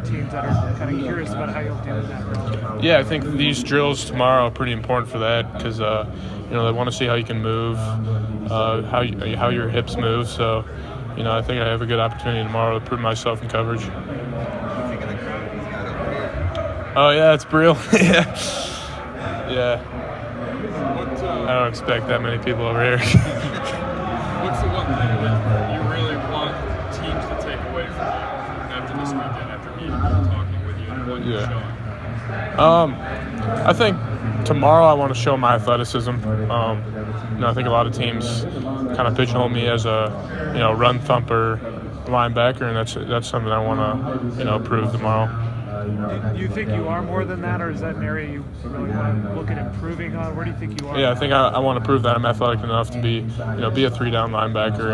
teams that are kind of curious about how you'll do in that role. Yeah, I think these drills tomorrow are pretty important for that because they want to see how you can move, how your hips move. So, I think I have a good opportunity tomorrow to prove myself in coverage. Oh yeah, it's Brill. Yeah. I don't expect that many people over here. What's the one thing that you really want teams to take away from you after this weekend, after meeting you and talking with you and what you're showing? I think tomorrow I want to show my athleticism. I think a lot of teams kind of pigeonhole me as a, run thumper linebacker, and that's something I want to, prove tomorrow. Do you think you are more than that, or is that an area you really want to look at improving on? Where do you think you are? Yeah, I think I want to prove that I'm athletic enough to be a 3-down linebacker,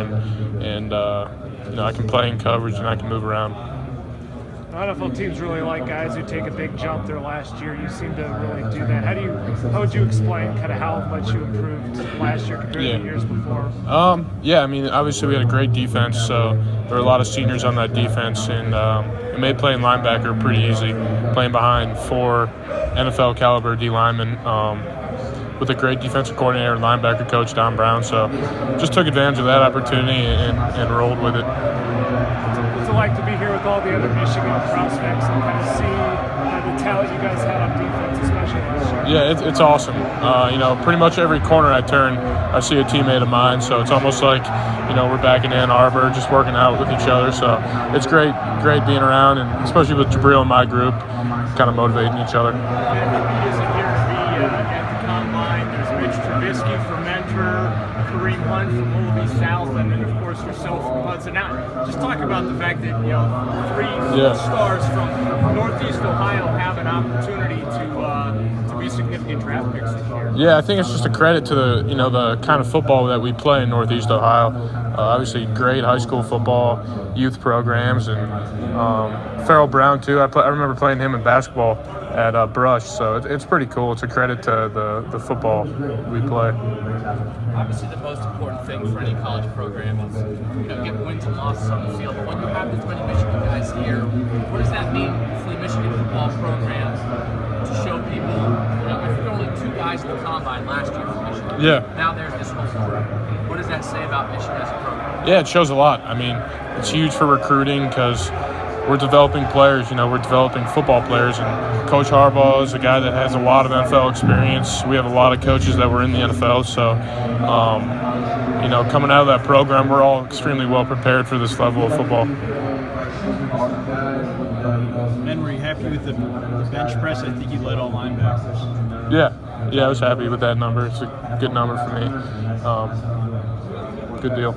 and I can play in coverage and I can move around. NFL teams really like guys who take a big jump their last year. You seem to really do that. How would you explain kind of how much you improved last year compared to the years before? Obviously we had a great defense, so there were a lot of seniors on that defense, and it made playing linebacker pretty easy, playing behind 4 NFL caliber D linemen with a great defensive coordinator and linebacker coach, Don Brown. So just took advantage of that opportunity and rolled with it. What's it like to be here with all the other Michigan prospects and kind of see the talent you guys had on defense, especially last year? Yeah, it's awesome. Pretty much every corner I turn, I see a teammate of mine. So it's almost like, we're back in Ann Arbor, just working out with each other. So it's great being around, and especially with Jabril and my group, kind of motivating each other. He isn't here to be at the combine. There's Mitch Trubisky for mentor, Kareem Hunt from Willoughby South, and then of course yourself from Hudson. Now, just talk about the fact that 3 stars from Northeast Ohio have an opportunity to be significant draft picks this year. Yeah, I think it's just a credit to the kind of football that we play in Northeast Ohio. Obviously, great high school football, youth programs, and Farrell Brown too. I remember playing him in basketball at Brush, so it's pretty cool. It's a credit to the football we play. Obviously, the most important thing for any college program is getting wins and losses on the field. But when you have this many Michigan guys here, what does that mean for the Michigan football program to show people? If there were only 2 guys in the combine last year for Michigan, now there's this whole group. What does that say about Michigan as a program? Yeah, it shows a lot. I mean, it's huge for recruiting because we're developing players. We're developing football players, and Coach Harbaugh is a guy that has a lot of NFL experience. We have a lot of coaches that were in the NFL, so coming out of that program, we're all extremely well prepared for this level of football. Ben, were you happy with the bench press? I think you led all linebackers. Yeah, I was happy with that number. It's a good number for me. Good deal.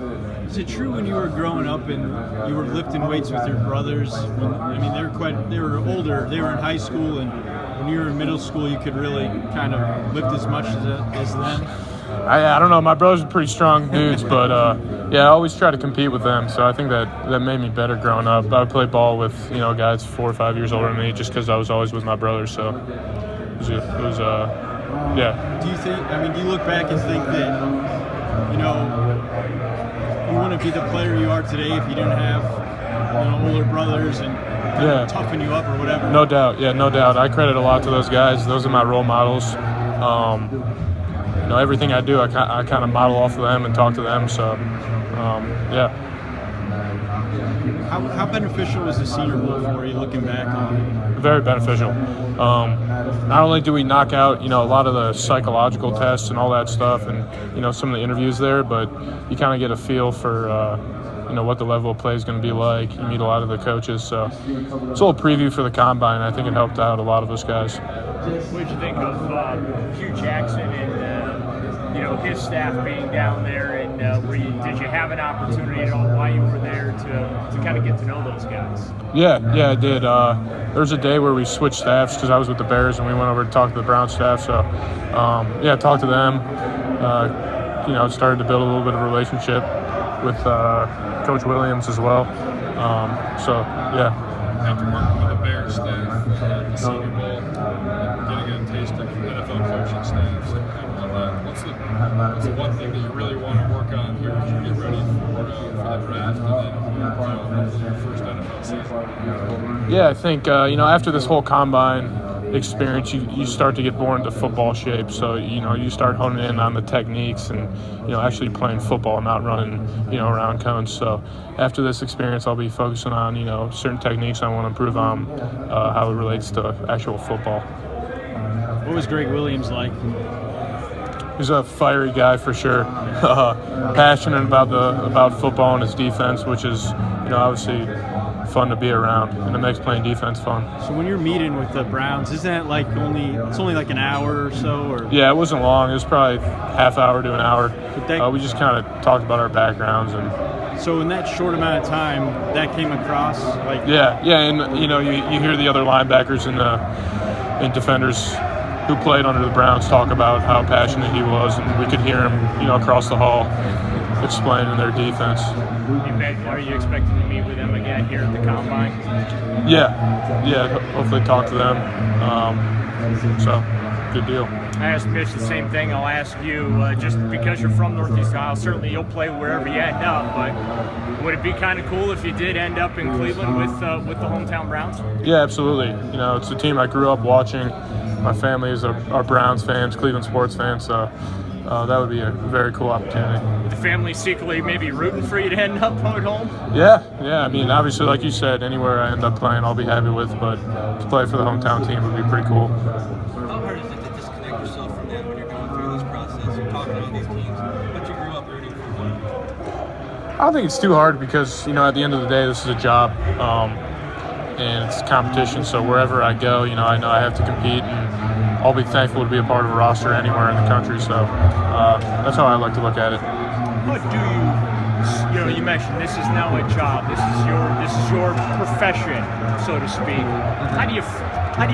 Is it true when you were growing up and you were lifting weights with your brothers? They were older. They were in high school, and when you were in middle school, you could really kind of lift as much as them. I don't know. My brothers are pretty strong dudes, but I always try to compete with them. So I think that made me better growing up. I would play ball with guys 4 or 5 years older than me, just because I was always with my brothers. So it was Do you think? Do you look back and think that you wouldn't be the player you are today if you didn't have older brothers and toughen you up or whatever? No doubt. Yeah, no doubt. I credit a lot to those guys. Those are my role models. Everything I do, I kind of model off of them and talk to them. So, How beneficial was the Senior Bowl for you, looking back on it? Very beneficial. Not only do we knock out, a lot of the psychological tests and all that stuff, and some of the interviews there, but you kind of get a feel for what the level of play is going to be like. You meet a lot of the coaches, so it's a little preview for the combine. I think it helped out a lot of those guys. What did you think of Hugh Jackson and his staff being down there, and did you have an opportunity at all while you were there to kind of get to know those guys? Yeah, I did. There was a day where we switched staffs because I was with the Bears and we went over to talk to the Brown staff. So, talked to them. Started to build a little bit of a relationship with Coach Williams as well. After working with the Bears staff at the Senior Bowl, and getting a taste of NFL coaching staffs and whatnot. What's the one thing that you really want to work on here as you get ready for the draft and then your first NFL season? Yeah, I think after this whole combine experience, you start to get more into football shape. So you start honing in on the techniques and actually playing football, not running around cones. So after this experience, I'll be focusing on certain techniques I want to improve on, how it relates to actual football. What was Greg Williams like? He's a fiery guy for sure. Passionate about football and his defense, which is obviously fun to be around, and it makes playing defense fun. So when you're meeting with the Browns, isn't that it's only like an hour or so? Or yeah, it wasn't long. It was probably half hour to an hour. We just kind of talked about our backgrounds and. So in that short amount of time, that came across like. Yeah, and you hear the other linebackers and defenders who played under the Browns talk about how passionate he was, and we could hear him across the hall explaining their defense. Are you expecting to meet with them again here at the Combine? Yeah, hopefully talk to them. So, good deal. I asked Mitch the same thing. I'll ask you, just because you're from Northeast Ohio, certainly you'll play wherever you end up, but would it be kind of cool if you did end up in Cleveland with the hometown Browns? Yeah, absolutely. It's a team I grew up watching. My family are Browns fans, Cleveland sports fans, so that would be a very cool opportunity. The family secretly maybe rooting for you to end up at home? Yeah. I mean, obviously, like you said, anywhere I end up playing, I'll be happy with, but to play for the hometown team would be pretty cool. How hard is it to disconnect yourself from them when you're going through this process? You're talking about these teams, but you grew up rooting for them. I don't think it's too hard because, at the end of the day, this is a job, and it's competition, so wherever I go, I know I have to compete, and I'll be thankful to be a part of a roster anywhere in the country, so that's how I like to look at it. What do you mentioned this is now a job. This is your profession, so to speak. How do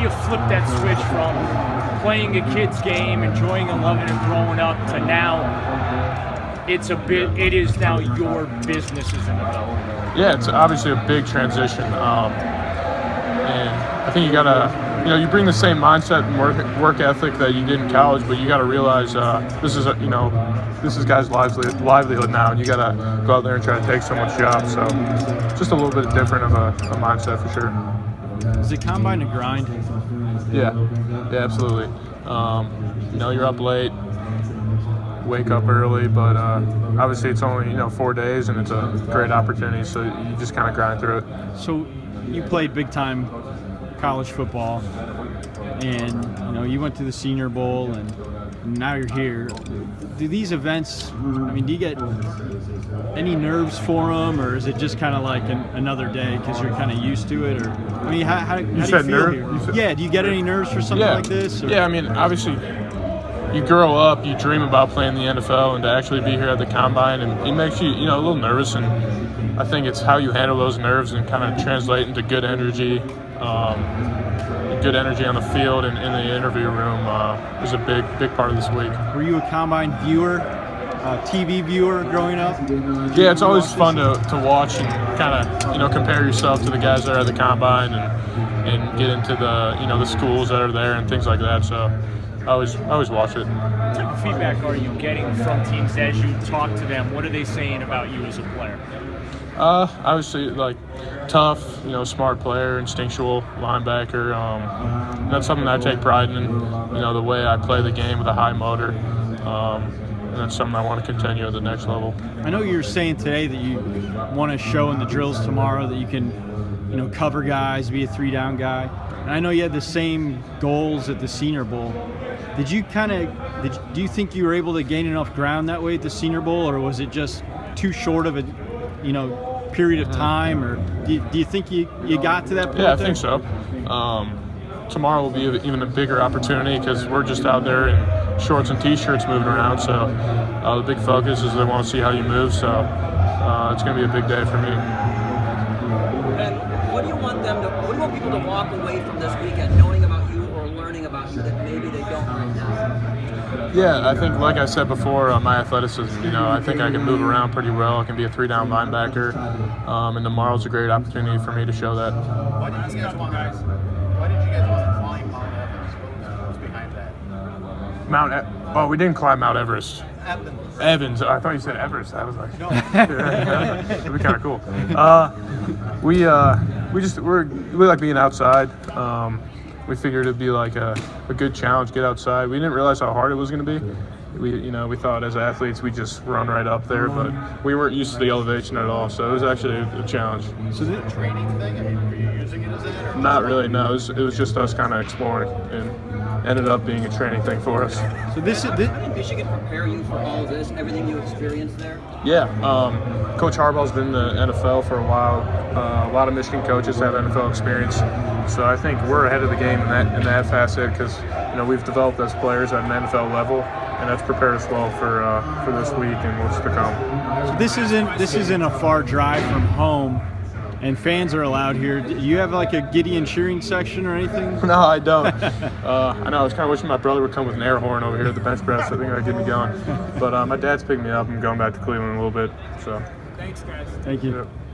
you flip that switch from playing a kid's game, enjoying and loving and growing up, to now it is now your business as an adult? Yeah, it's obviously a big transition, and I think you gotta. You bring the same mindset and work ethic that you did in college, but you got to realize this is guys' livelihood now, and you got to go out there and try to take someone's job. So, just a little bit different of a mindset for sure. Is the combine a grind? Yeah, absolutely. You're up late, wake up early, but obviously it's only 4 days, and it's a great opportunity. So you just kind of grind through it. So you played big time college football, and you went to the Senior Bowl, and now you're here. Do these events, do you get any nerves for them, or is it just kind of like another day because you're kind of used to it? Or how do you feel here? Yeah, do you get any nerves for something like this? Or? Yeah, obviously you grow up, you dream about playing the NFL, and to actually be here at the Combine, and it makes you a little nervous, and I think it's how you handle those nerves and kind of translate into good energy. Good energy on the field and in the interview room is a big part of this week. Were you a Combine viewer, TV viewer growing up? Yeah, it's always fun to watch and kind of compare yourself to the guys that are at the Combine and get into the schools that are there and things like that. So I always watch it. What type of feedback are you getting from teams as you talk to them? What are they saying about you as a player? Obviously, tough, smart player, instinctual linebacker. That's something that I take pride in. The way I play the game with a high motor. And that's something I want to continue at the next level. I know you were saying today that you want to show in the drills tomorrow that you can, cover guys, be a 3-down guy. And I know you had the same goals at the Senior Bowl. Do you think you were able to gain enough ground that way at the Senior Bowl, or was it just too short of a period of time, or do you think you got to that point? Yeah, I think so. Tomorrow will be even a bigger opportunity because we're just out there in shorts and t-shirts moving around. So the big focus is they want to see how you move. So it's going to be a big day for me. And what do you want people to walk away from this weekend knowing about you or learning about you that maybe they don't right now? Yeah, I think, like I said before, my athleticism, I think I can move around pretty well. I can be a 3-down linebacker, and tomorrow's a great opportunity for me to show that. Why did you guys want to climb Mount Everest? What was behind that? We didn't climb Mount Everest. Evans. I thought you said Everest. I was like, no. That'd be kind of cool. We like being outside. We figured it'd be like a good challenge, get outside. We didn't realize how hard it was going to be. We thought as athletes we just run right up there, but we weren't used to the elevation at all, so it was actually a challenge. So the training thing, I mean, were you using it as that? Not really, no. It was just us kind of exploring, and ended up being a training thing for us. So this How did Michigan prepare you for all of this, everything you experienced there? Yeah, Coach Harbaugh's been in the NFL for a while. A lot of Michigan coaches have NFL experience, so I think we're ahead of the game in that facet because we've developed as players at an NFL level, and that's prepared us well for this week and what's to come. So this isn't a far drive from home, and fans are allowed here. Do you have like a Gedeon cheering section or anything? No, I don't. I know. I was kind of wishing my brother would come with an air horn over here at the bench press. I think that'd get me going. But my dad's picking me up. I'm going back to Cleveland in a little bit. So. Thanks, guys. Thank you. Yep.